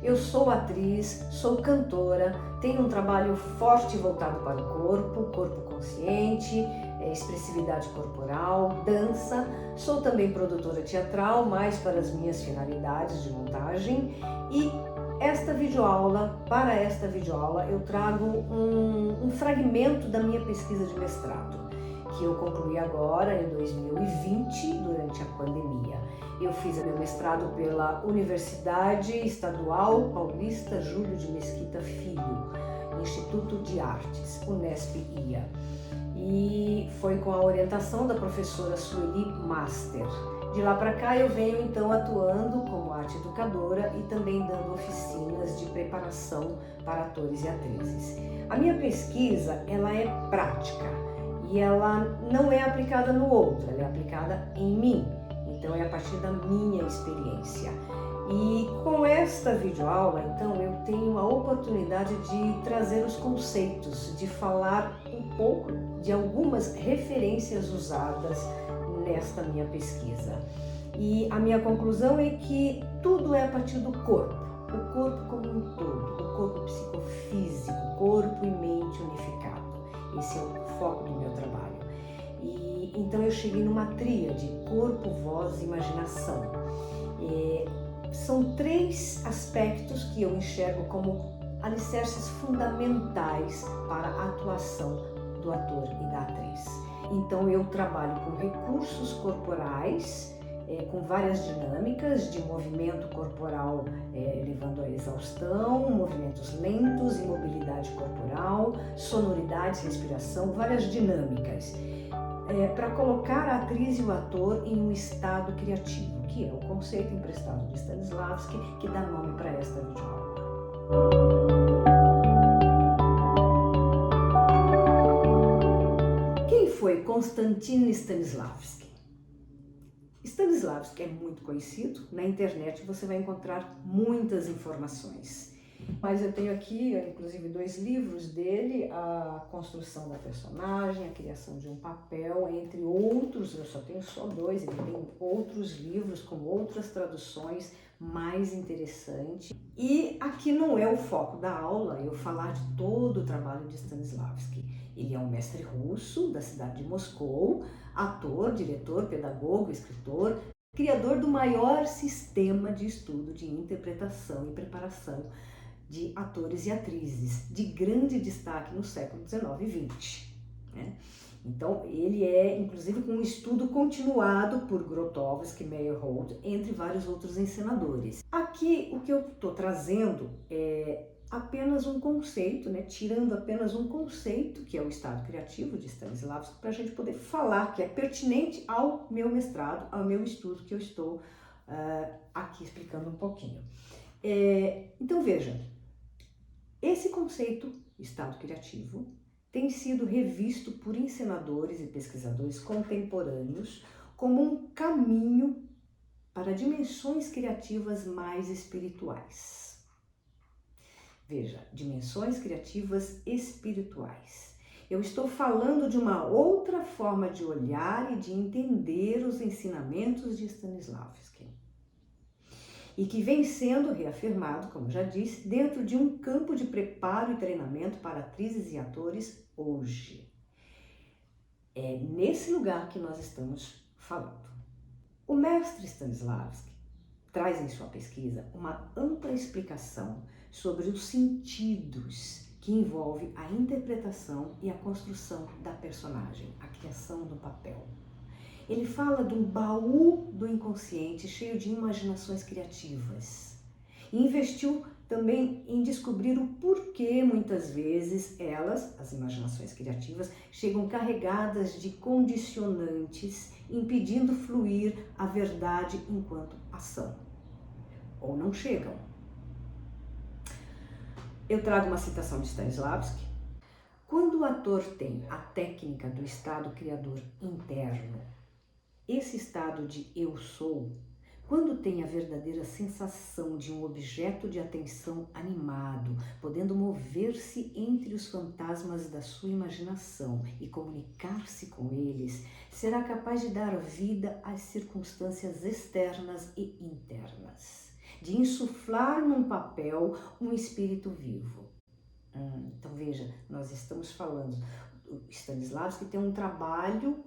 Eu sou atriz, sou cantora, tenho um trabalho forte voltado para o corpo consciente, expressividade corporal, dança. Sou também produtora teatral, mais para as minhas finalidades de montagem. E para esta videoaula, eu trago um fragmento da minha pesquisa de mestrado, que eu concluí agora em 2020, durante a pandemia. Eu fiz meu mestrado pela Universidade Estadual Paulista Júlio de Mesquita Filho, Instituto de Artes, Unesp-IA. E foi com a orientação da professora Sueli Master. De lá para cá eu venho então atuando como arte educadora e também dando oficinas de preparação para atores e atrizes. A minha pesquisa, ela é prática e ela não é aplicada no outro, ela é aplicada em mim. Então é a partir da minha experiência. E com esta videoaula, então, eu tenho a oportunidade de trazer os conceitos, de falar um pouco de algumas referências usadas nesta minha pesquisa. E a minha conclusão é que tudo é a partir do corpo, o corpo como um todo, o corpo psicofísico, corpo e mente unificado. Esse é o foco do meu trabalho. E então eu cheguei numa tríade, corpo, voz e imaginação. São 3 aspectos que eu enxergo como alicerces fundamentais para a atuação do ator e da atriz. Então eu trabalho com recursos corporais, com várias dinâmicas de movimento corporal levando à exaustão, movimentos lentos, imobilidade corporal, sonoridades, respiração, várias dinâmicas. Para colocar a atriz e o ator em um estado criativo, que é o conceito emprestado de Stanislavski, que dá nome para esta videoaula. Quem foi Konstantin Stanislavski? Stanislavski é muito conhecido, na internet você vai encontrar muitas informações. Mas eu tenho aqui, inclusive, 2 livros dele, A Construção da Personagem, A Criação de um Papel, entre outros. Eu só tenho 2, ele tem outros livros com outras traduções mais interessantes. E aqui não é o foco da aula eu falar de todo o trabalho de Stanislavski. Ele é um mestre russo da cidade de Moscou, ator, diretor, pedagogo, escritor, criador do maior sistema de estudo de interpretação e preparação de atores e atrizes, de grande destaque no século XIX e XX. Né? Então, ele é, inclusive, com um estudo continuado por Grotowski, Meyerhold, entre vários outros encenadores. Aqui, o que eu estou trazendo é apenas um conceito, né? Tirando apenas um conceito, que é o estado criativo de Stanislavski, para a gente poder falar que é pertinente ao meu mestrado, ao meu estudo que eu estou aqui explicando um pouquinho. Então, veja, esse conceito, estado criativo, tem sido revisto por encenadores e pesquisadores contemporâneos como um caminho para dimensões criativas mais espirituais. Veja, dimensões criativas espirituais. Eu estou falando de uma outra forma de olhar e de entender os ensinamentos de Stanislavski. E que vem sendo reafirmado, como já disse, dentro de um campo de preparo e treinamento para atrizes e atores hoje. É nesse lugar que nós estamos falando. O mestre Stanislavski traz em sua pesquisa uma ampla explicação sobre os sentidos que envolve a interpretação e a construção da personagem, a criação do papel. Ele fala de um baú do inconsciente cheio de imaginações criativas. E investiu também em descobrir o porquê muitas vezes elas, as imaginações criativas, chegam carregadas de condicionantes, impedindo fluir a verdade enquanto ação. Ou não chegam. Eu trago uma citação de Stanislavski. Quando o ator tem a técnica do estado criador interno, esse estado de eu sou, quando tem a verdadeira sensação de um objeto de atenção animado, podendo mover-se entre os fantasmas da sua imaginação e comunicar-se com eles, será capaz de dar vida às circunstâncias externas e internas. de insuflar num papel um espírito vivo. Então veja, nós estamos falando do Stanislavski, que tem um trabalho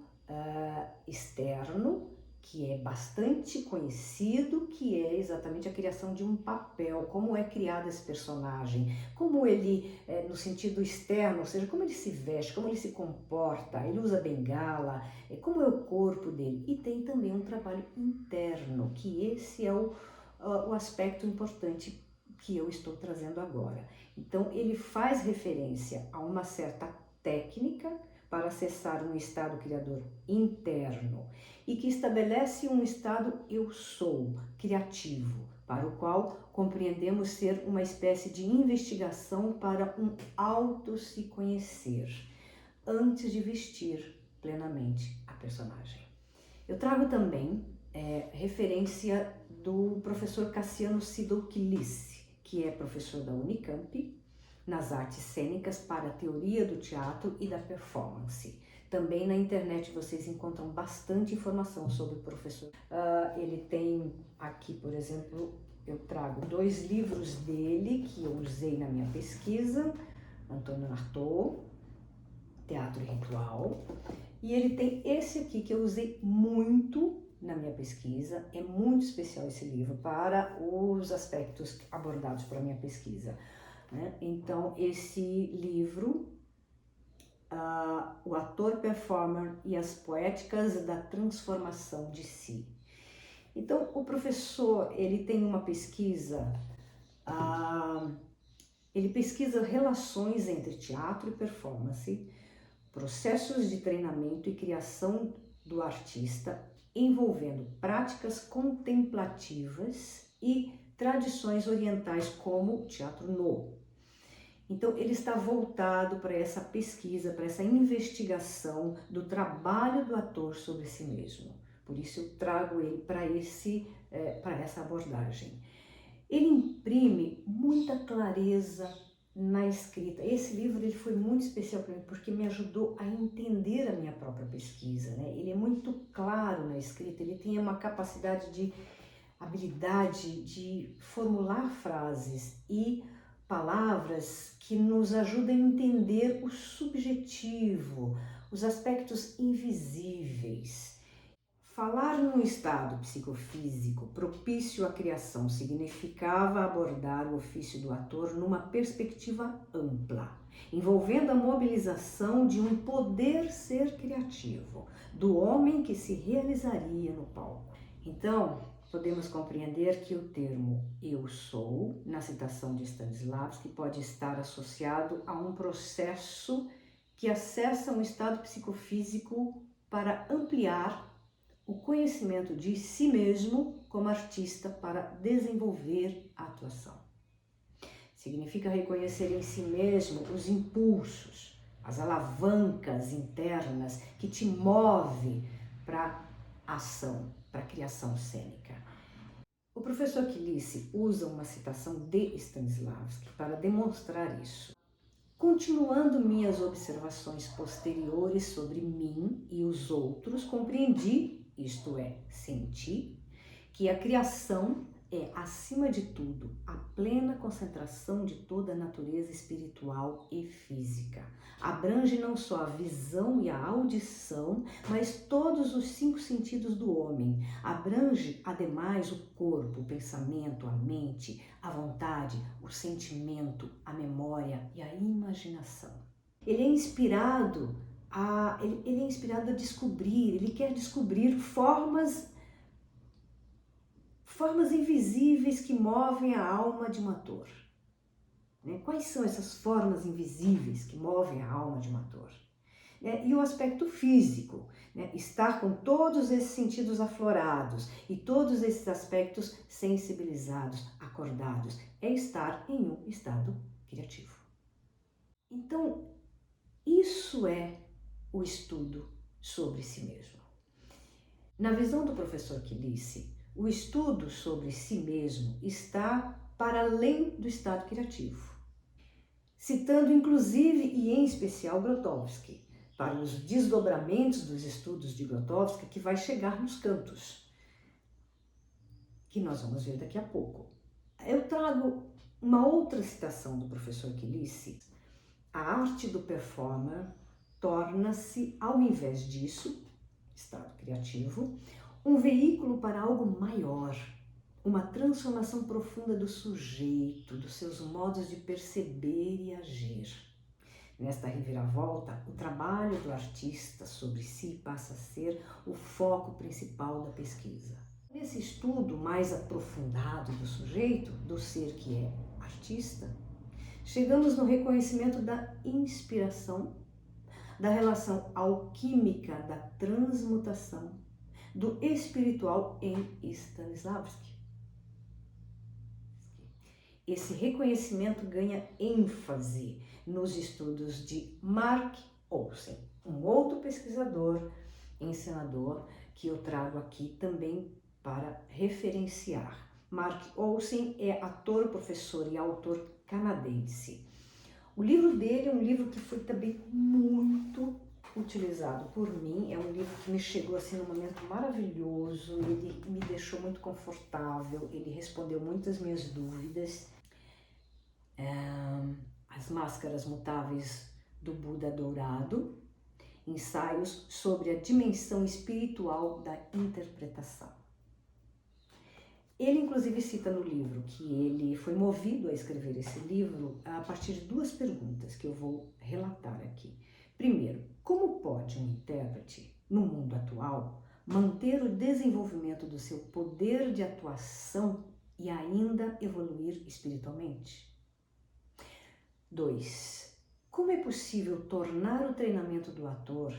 externo que é bastante conhecido, que é exatamente a criação de um papel, como é criado esse personagem, como ele, no sentido externo, ou seja, como ele se veste, como ele se comporta, ele usa bengala, como é o corpo dele. E tem também um trabalho interno, que esse é o aspecto importante que eu estou trazendo agora. Então, ele faz referência a uma certa técnica para acessar um estado criador interno e que estabelece um estado eu sou, criativo, para o qual compreendemos ser uma espécie de investigação para um auto se conhecer, antes de vestir plenamente a personagem. Eu trago também referência do professor Cassiano Sidolquilice, que é professor da Unicamp, nas artes cênicas para a teoria do teatro e da performance. Também na internet vocês encontram bastante informação sobre o professor. Ele tem aqui, por exemplo, eu trago 2 livros dele que eu usei na minha pesquisa, Antônio Artaud, Teatro Ritual, e ele tem esse aqui que eu usei muito na minha pesquisa. É muito especial esse livro para os aspectos abordados pela minha pesquisa. Então, esse livro, O Ator Performer e as Poéticas da Transformação de Si. Então, o professor, ele tem uma pesquisa, ele pesquisa relações entre teatro e performance, processos de treinamento e criação do artista, envolvendo práticas contemplativas e tradições orientais como o teatro no. Então, ele está voltado para essa pesquisa, para essa investigação do trabalho do ator sobre si mesmo. Por isso, eu trago ele para essa abordagem. Ele imprime muita clareza na escrita. Esse livro ele foi muito especial para mim porque me ajudou a entender a minha própria pesquisa, né? Ele é muito claro na escrita, ele tem uma habilidade de formular frases e palavras que nos ajudam a entender o subjetivo, os aspectos invisíveis. Falar num estado psicofísico propício à criação significava abordar o ofício do ator numa perspectiva ampla, envolvendo a mobilização de um poder ser criativo, do homem que se realizaria no palco. Então, podemos compreender que o termo eu sou, na citação de Stanislavski, pode estar associado a um processo que acessa um estado psicofísico para ampliar o conhecimento de si mesmo como artista para desenvolver a atuação. Significa reconhecer em si mesmo os impulsos, as alavancas internas que te movem para a ação, para a criação cênica. O professor Quilice usa uma citação de Stanislavski para demonstrar isso. Continuando minhas observações posteriores sobre mim e os outros, compreendi, isto é, senti, que a criação é, acima de tudo, a plena concentração de toda a natureza espiritual e física. Abrange não só a visão e a audição, mas todos os 5 sentidos do homem. Abrange, ademais, o corpo, o pensamento, a mente, a vontade, o sentimento, a memória e a imaginação. Ele é inspirado a descobrir, ele quer descobrir formas invisíveis que movem a alma de um ator. Quais são essas formas invisíveis que movem a alma de um ator? E o aspecto físico, estar com todos esses sentidos aflorados e todos esses aspectos sensibilizados, acordados, é estar em um estado criativo. Então, isso é o estudo sobre si mesmo. Na visão do professor Quilice, o estudo sobre si mesmo está para além do estado criativo, citando inclusive e em especial Grotowski, para os desdobramentos dos estudos de Grotowski que vai chegar nos cantos, que nós vamos ver daqui a pouco. Eu trago uma outra citação do professor Quilice. A arte do performer torna-se, ao invés disso, estado criativo, um veículo para algo maior, uma transformação profunda do sujeito, dos seus modos de perceber e agir. Nesta reviravolta, o trabalho do artista sobre si passa a ser o foco principal da pesquisa. Nesse estudo mais aprofundado do sujeito, do ser que é artista, chegamos no reconhecimento da inspiração, da relação alquímica da transmutação, do espiritual em Stanislavski. Esse reconhecimento ganha ênfase nos estudos de Mark Olsen, um outro pesquisador, ensinador, que eu trago aqui também para referenciar. Mark Olsen é ator, professor e autor canadense. O livro dele é um livro que foi também muito utilizado por mim, é um livro que me chegou assim num momento maravilhoso, ele me deixou muito confortável, ele respondeu muitas minhas dúvidas. As Máscaras Mutáveis do Buda Dourado, ensaios sobre a dimensão espiritual da interpretação. Ele inclusive cita no livro que ele foi movido a escrever esse livro a partir de duas perguntas que eu vou relatar aqui. Primeiro, como pode um intérprete, no mundo atual, manter o desenvolvimento do seu poder de atuação e ainda evoluir espiritualmente? 2. Como é possível tornar o treinamento do ator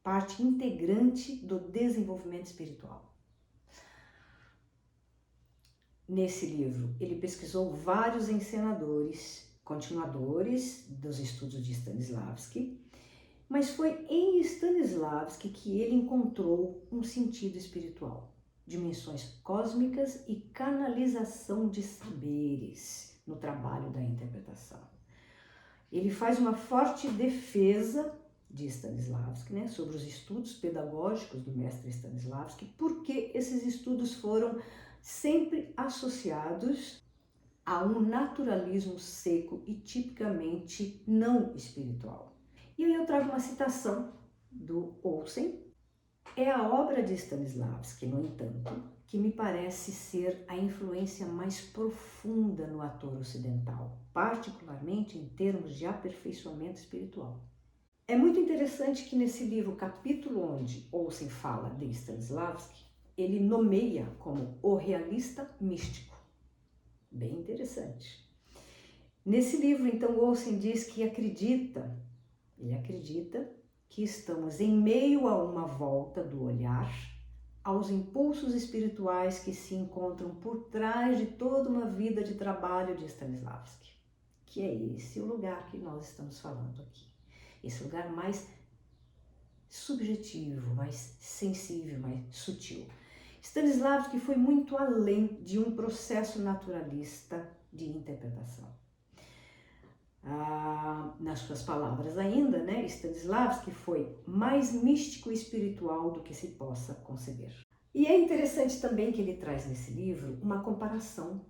parte integrante do desenvolvimento espiritual? Nesse livro, ele pesquisou vários encenadores, continuadores dos estudos de Stanislavski, mas foi em Stanislavski que ele encontrou um sentido espiritual, dimensões cósmicas e canalização de saberes no trabalho da interpretação. Ele faz uma forte defesa de Stanislavski, sobre os estudos pedagógicos do mestre Stanislavski, porque esses estudos foram sempre associados a um naturalismo seco e tipicamente não espiritual. E aí eu trago uma citação do Olsen. É a obra de Stanislavski, no entanto, que me parece ser a influência mais profunda no ator ocidental, particularmente em termos de aperfeiçoamento espiritual. É muito interessante que nesse livro, capítulo onde Olsen fala de Stanislavski, ele nomeia como o realista místico. Bem interessante. Nesse livro, então, Olsen diz que ele acredita que estamos em meio a uma volta do olhar aos impulsos espirituais que se encontram por trás de toda uma vida de trabalho de Stanislavski, que é esse o lugar que nós estamos falando aqui. Esse lugar mais subjetivo, mais sensível, mais sutil. Stanislavski foi muito além de um processo naturalista de interpretação. Nas suas palavras ainda, Stanislavski foi mais místico e espiritual do que se possa conceber. E é interessante também que ele traz nesse livro uma comparação,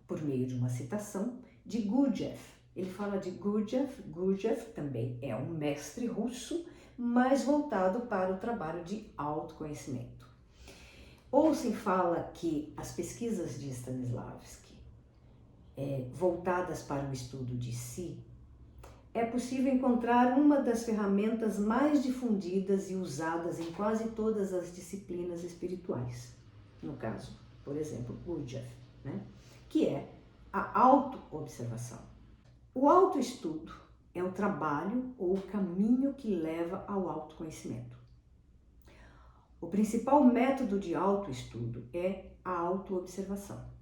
por meio de uma citação, de Gurdjieff. Ele fala de Gurdjieff. Gurdjieff também é um mestre russo, mas voltado para o trabalho de autoconhecimento. Olsen fala que as pesquisas de Stanislavski, voltadas para o estudo de si, é possível encontrar uma das ferramentas mais difundidas e usadas em quase todas as disciplinas espirituais. No caso, por exemplo, Gurdjieff, que é a autoobservação. O autoestudo é o trabalho ou o caminho que leva ao autoconhecimento. O principal método de autoestudo é a autoobservação.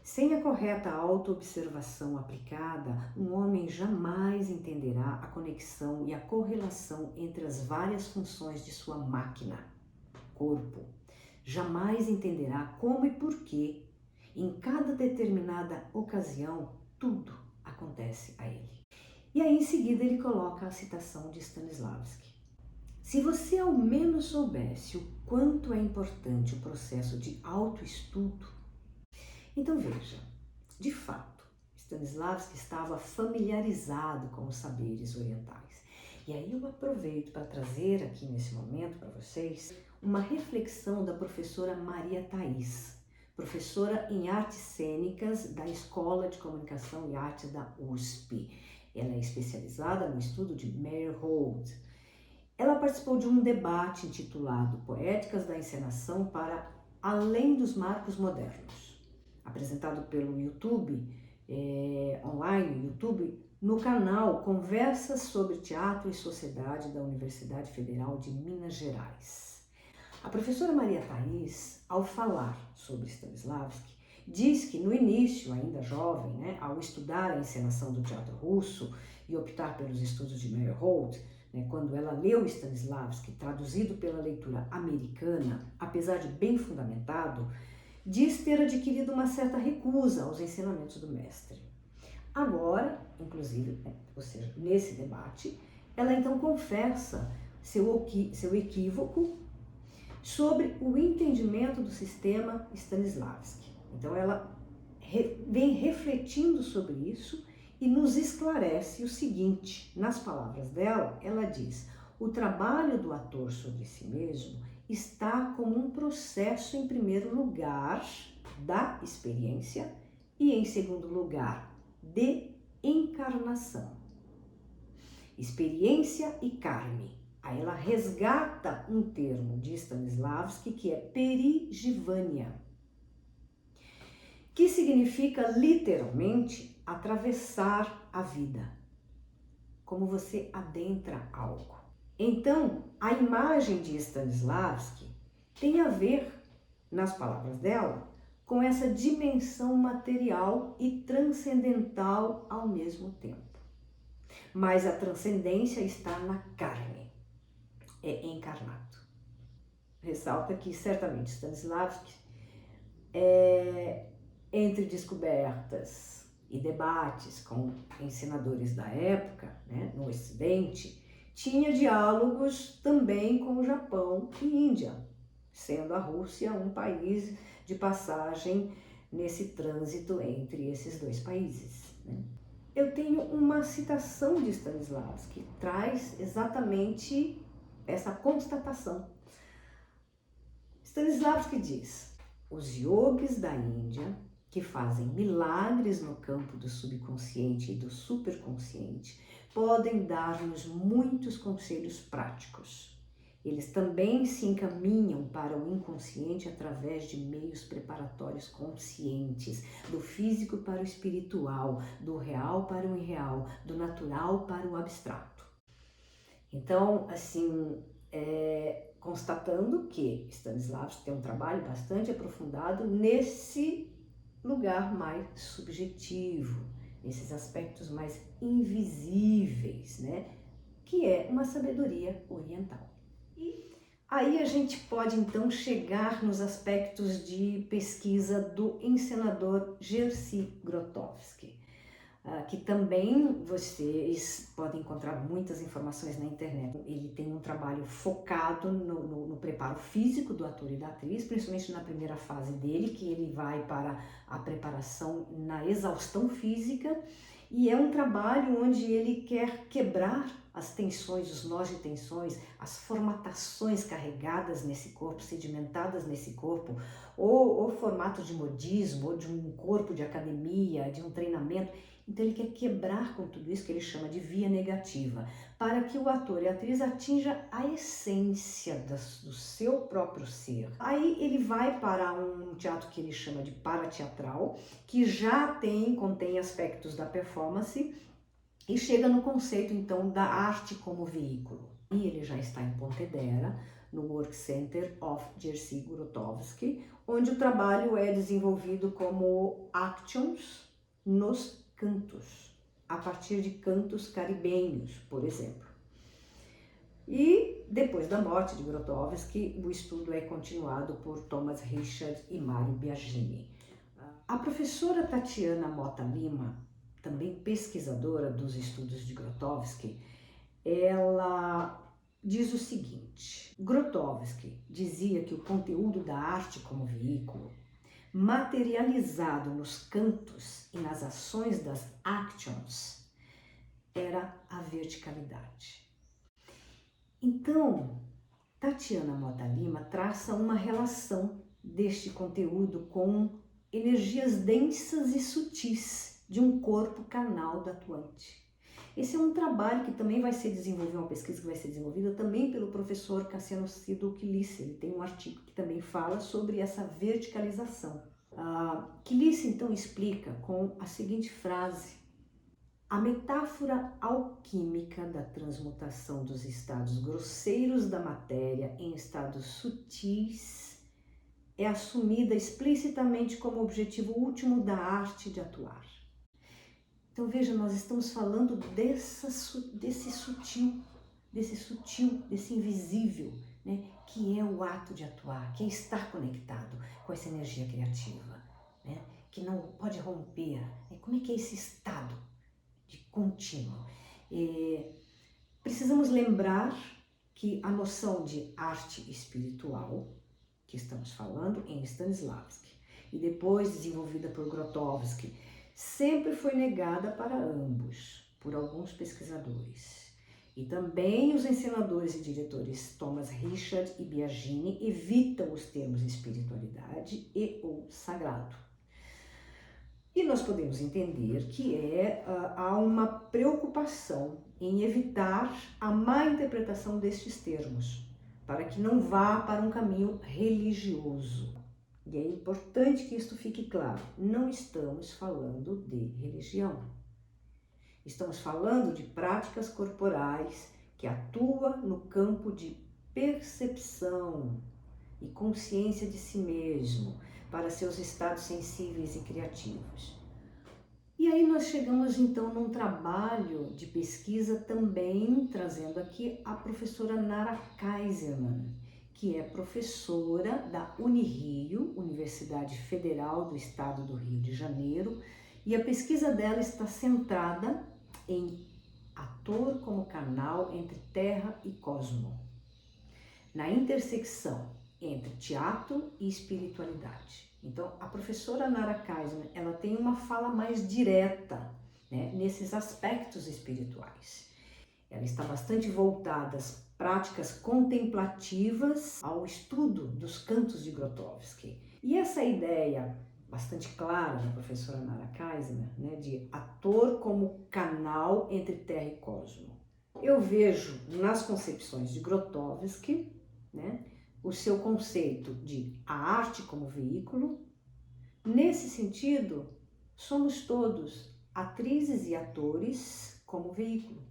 Sem a correta autoobservação aplicada, um homem jamais entenderá a conexão e a correlação entre as várias funções de sua máquina, corpo. Jamais entenderá como e por que, em cada determinada ocasião, tudo acontece a ele. E aí, em seguida, ele coloca a citação de Stanislavski. Se você ao menos soubesse o quanto é importante o processo de autoestudo, Então veja, de fato, Stanislavski estava familiarizado com os saberes orientais. E aí eu aproveito para trazer aqui nesse momento para vocês uma reflexão da professora Maria Thaís, professora em artes cênicas da Escola de Comunicação e Artes da USP. Ela é especializada no estudo de Meyerhold. Ela participou de um debate intitulado Poéticas da Encenação para Além dos Marcos Modernos, apresentado pelo YouTube, online, YouTube, no canal Conversas sobre Teatro e Sociedade da Universidade Federal de Minas Gerais. A professora Maria Thaís, ao falar sobre Stanislavski, diz que no início, ainda jovem, né, ao estudar a encenação do teatro russo e optar pelos estudos de Meyerhold, quando ela leu Stanislavski, traduzido pela leitura americana, apesar de bem fundamentado, diz ter adquirido uma certa recusa aos ensinamentos do mestre. Agora, inclusive, ou seja, nesse debate, ela então confessa seu equívoco sobre o entendimento do sistema Stanislavski. Então ela vem refletindo sobre isso e nos esclarece o seguinte, nas palavras dela, ela diz: o trabalho do ator sobre si mesmo está como um processo, em primeiro lugar, da experiência e, em segundo lugar, de encarnação. Experiência e carne. Aí ela resgata um termo de Stanislavski que é perigivânia, que significa literalmente atravessar a vida, como você adentra algo. Então, a imagem de Stanislavski tem a ver, nas palavras dela, com essa dimensão material e transcendental ao mesmo tempo. Mas a transcendência está na carne, é encarnado. Ressalta que certamente Stanislavski, entre descobertas e debates com ensinadores da época, no Ocidente, tinha diálogos também com o Japão e Índia, sendo a Rússia um país de passagem nesse trânsito entre esses dois países. Eu tenho uma citação de Stanislavski que traz exatamente essa constatação. Stanislavski diz: os yogis da Índia, que fazem milagres no campo do subconsciente e do superconsciente, podem dar-nos muitos conselhos práticos. Eles também se encaminham para o inconsciente através de meios preparatórios conscientes, do físico para o espiritual, do real para o irreal, do natural para o abstrato. Então, assim, constatando que Stanislavski tem um trabalho bastante aprofundado nesse lugar mais subjetivo, nesses aspectos mais invisíveis, que é uma sabedoria oriental. E aí a gente pode então chegar nos aspectos de pesquisa do encenador Jerzy Grotowski, que também vocês podem encontrar muitas informações na internet. Ele tem um trabalho focado no preparo físico do ator e da atriz, principalmente na primeira fase dele, que ele vai para a preparação na exaustão física, e é um trabalho onde ele quer quebrar as tensões, os nós de tensões, as formatações carregadas nesse corpo, sedimentadas nesse corpo, ou formatos de modismo, ou de um corpo de academia, de um treinamento. Então ele quer quebrar com tudo isso que ele chama de via negativa, para que o ator e a atriz atinja a essência do seu próprio ser. Aí ele vai para um teatro que ele chama de parateatral, que já contém aspectos da performance, e chega no conceito então da arte como veículo. E ele já está em Pontedera, no Work Center of Jerzy Grotowski, onde o trabalho é desenvolvido como actions nos cantos, a partir de cantos caribenhos, por exemplo. E depois da morte de Grotowski, o estudo é continuado por Thomas Richard e Mário Biagini. A professora Tatiana Mota Lima, também pesquisadora dos estudos de Grotowski, ela diz o seguinte: Grotowski dizia que o conteúdo da arte como veículo materializado nos cantos e nas ações das actions era a verticalidade. Então, Tatiana Mota Lima traça uma relação deste conteúdo com energias densas e sutis de um corpo canal da atuante. Esse é um trabalho que também vai ser desenvolvido, uma pesquisa que vai ser desenvolvida também pelo professor Cassiano Cido Quilice. Ele tem um artigo que também fala sobre essa verticalização. Quilice então explica com a seguinte frase: a metáfora alquímica da transmutação dos estados grosseiros da matéria em estados sutis é assumida explicitamente como objetivo último da arte de atuar. Então veja, nós estamos falando desse sutil, desse invisível, né, que é o ato de atuar, que é estar conectado com essa energia criativa, né, que não pode romper. Como é que é esse estado de contínuo? Precisamos lembrar que a noção de arte espiritual, que estamos falando em Stanislavski, e depois desenvolvida por Grotowski, sempre foi negada para ambos, por alguns pesquisadores. E também os ensinadores e diretores Thomas Richard e Biagini evitam os termos espiritualidade e ou sagrado. E nós podemos entender que há uma preocupação em evitar a má interpretação destes termos, para que não vá para um caminho religioso. E é importante que isto fique claro, não estamos falando de religião. Estamos falando de práticas corporais que atuam no campo de percepção e consciência de si mesmo, para seus estados sensíveis e criativos. E aí nós chegamos então num trabalho de pesquisa também trazendo aqui a professora Nara Kaiserman, que é professora da Unirio, Universidade Federal do Estado do Rio de Janeiro, e a pesquisa dela está centrada em ator como canal entre terra e cosmo, na intersecção entre teatro e espiritualidade. Então, a professora Nara Kaiserman, ela tem uma fala mais direta, né, nesses aspectos espirituais. Ela está bastante voltada às práticas contemplativas, ao estudo dos cantos de Grotowski. E essa ideia bastante clara da professora Nara Kaiserman, né, de ator como canal entre terra e cosmo. Eu vejo nas concepções de Grotowski, né, o seu conceito de a arte como veículo. Nesse sentido, somos todos atrizes e atores como veículo.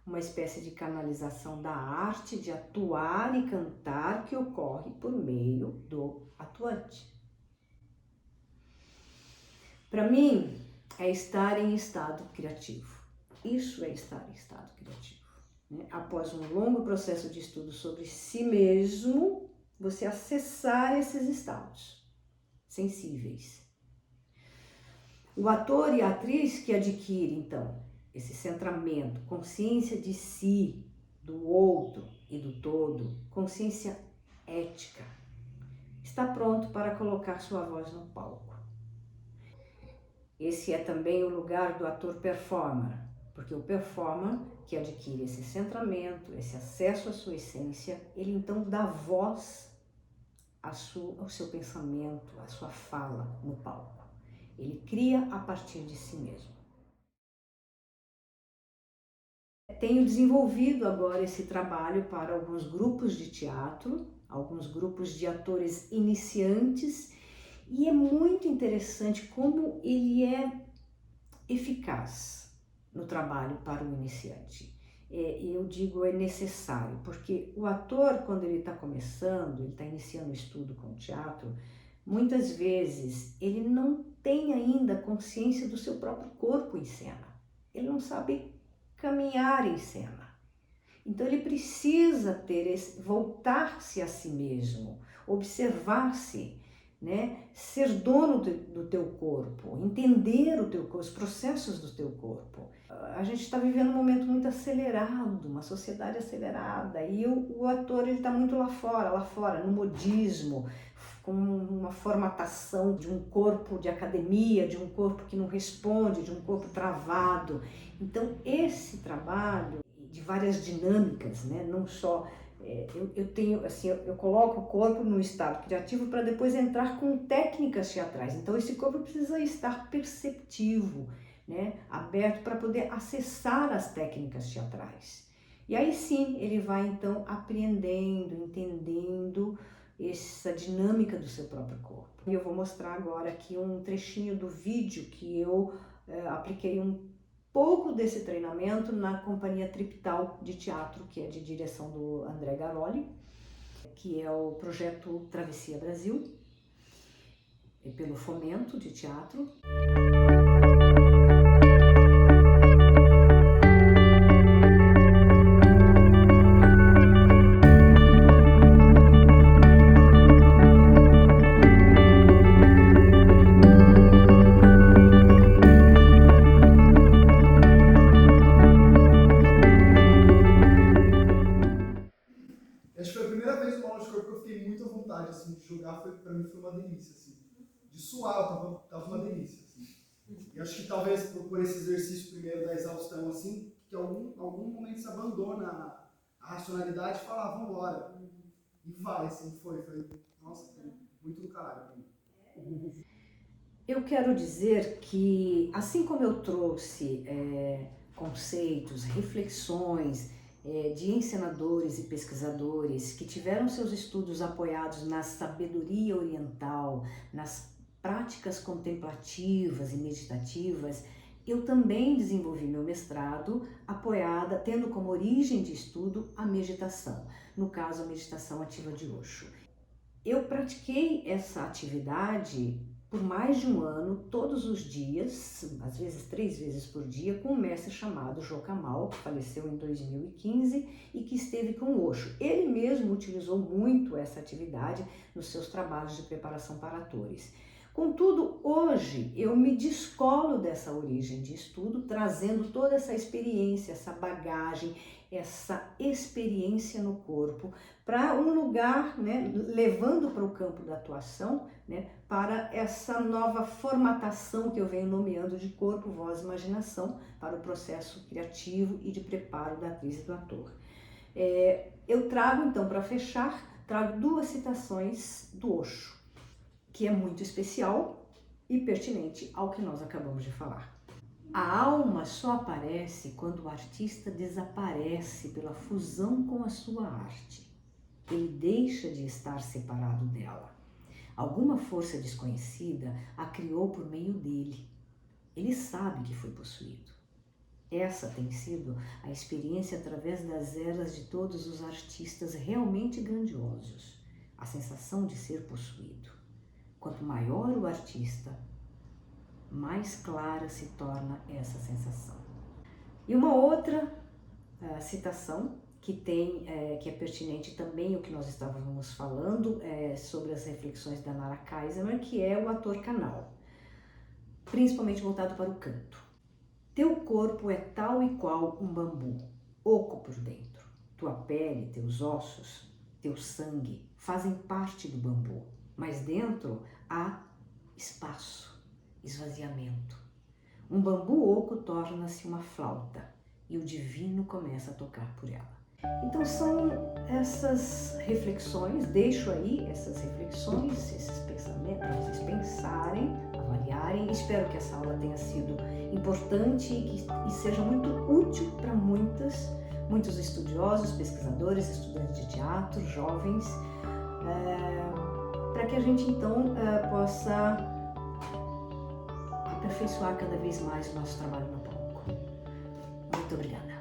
Uma espécie de canalização da arte de atuar e cantar que ocorre por meio do atuante. Para mim, é estar em estado criativo. Isso é estar em estado criativo. Após um longo processo de estudo sobre si mesmo, você acessar esses estados sensíveis. O ator e a atriz que adquire, então, esse centramento, consciência de si, do outro e do todo, consciência ética, está pronto para colocar sua voz no palco. Esse é também o lugar do ator performer, porque o performer que adquire esse centramento, esse acesso à sua essência, ele então dá voz ao seu pensamento, à sua fala no palco. Ele cria a partir de si mesmo. Tenho desenvolvido agora esse trabalho para alguns grupos de teatro, alguns grupos de atores iniciantes, e é muito interessante como ele é eficaz no trabalho para o iniciante. Eu digo é necessário, porque o ator, quando ele está começando, ele está iniciando o estudo com o teatro, muitas vezes ele não tem ainda consciência do seu próprio corpo em cena. Ele não sabe caminhar em cena. Então ele precisa voltar-se a si mesmo, observar-se, né? Ser dono do teu corpo, entender o teu corpo, os processos do teu corpo. A gente está vivendo um momento muito acelerado, uma sociedade acelerada, e o ator está muito lá fora, no modismo, com uma formatação de um corpo de academia, de um corpo que não responde, de um corpo travado. Então, esse trabalho de várias dinâmicas, né? Não só eu tenho assim, eu coloco o corpo no estado criativo para depois entrar com técnicas teatrais. Então, esse corpo precisa estar perceptivo, né? Aberto para poder acessar as técnicas teatrais. E aí sim, ele vai então apreendendo, entendendo essa dinâmica do seu próprio corpo. E eu vou mostrar agora aqui um trechinho do vídeo que eu apliquei um pouco desse treinamento na companhia Triptal de teatro, que é de direção do André Garoli, que é o projeto Travessia Brasil, pelo Fomento de Teatro. Acho que foi a primeira vez no aula de corpo que eu fiquei muito à vontade, assim, de jogar, pra mim foi uma delícia, assim. De suar, tava uma delícia, assim. E acho que talvez por esse exercício primeiro da exaustão, assim, que algum momento você abandona a racionalidade e fala, vamos embora. E vai, assim, nossa, foi muito do caralho pra mim. Eu quero dizer que, assim como eu trouxe conceitos, reflexões de encenadores e pesquisadores que tiveram seus estudos apoiados na sabedoria oriental, nas práticas contemplativas e meditativas, eu também desenvolvi meu mestrado apoiada, tendo como origem de estudo a meditação, no caso a meditação ativa de Osho. Eu pratiquei essa atividade por mais de um ano, todos os dias, às vezes 3 vezes por dia, com um mestre chamado Jokamal, que faleceu em 2015 e que esteve com o Osho. Ele mesmo utilizou muito essa atividade nos seus trabalhos de preparação para atores. Contudo, hoje eu me descolo dessa origem de estudo, trazendo toda essa experiência, essa bagagem, essa experiência no corpo para um lugar, né, levando para o campo da atuação, né, para essa nova formatação que eu venho nomeando de corpo, voz e imaginação para o processo criativo e de preparo da atriz e do ator. Eu trago então, para fechar, trago 2 citações do Osho, que é muito especial e pertinente ao que nós acabamos de falar. A alma só aparece quando o artista desaparece pela fusão com a sua arte. Ele deixa de estar separado dela. Alguma força desconhecida a criou por meio dele. Ele sabe que foi possuído. Essa tem sido a experiência através das eras de todos os artistas realmente grandiosos. A sensação de ser possuído. Quanto maior o artista, mais clara se torna essa sensação. E uma outra citação que é pertinente também o que nós estávamos falando sobre as reflexões da Nara Kaiserman, que é o ator canal, principalmente voltado para o canto. Teu corpo é tal e qual um bambu, oco por dentro. Tua pele, teus ossos, teu sangue fazem parte do bambu, mas dentro há espaço, esvaziamento. Um bambu oco torna-se uma flauta e o divino começa a tocar por ela. Então são essas reflexões, deixo aí essas reflexões, esses pensamentos, para vocês pensarem, avaliarem. Espero que essa aula tenha sido importante e seja muito útil para muitos estudiosos, pesquisadores, estudantes de teatro, jovens, para que a gente então possa aperfeiçoar cada vez mais o nosso trabalho no palco. Muito obrigada.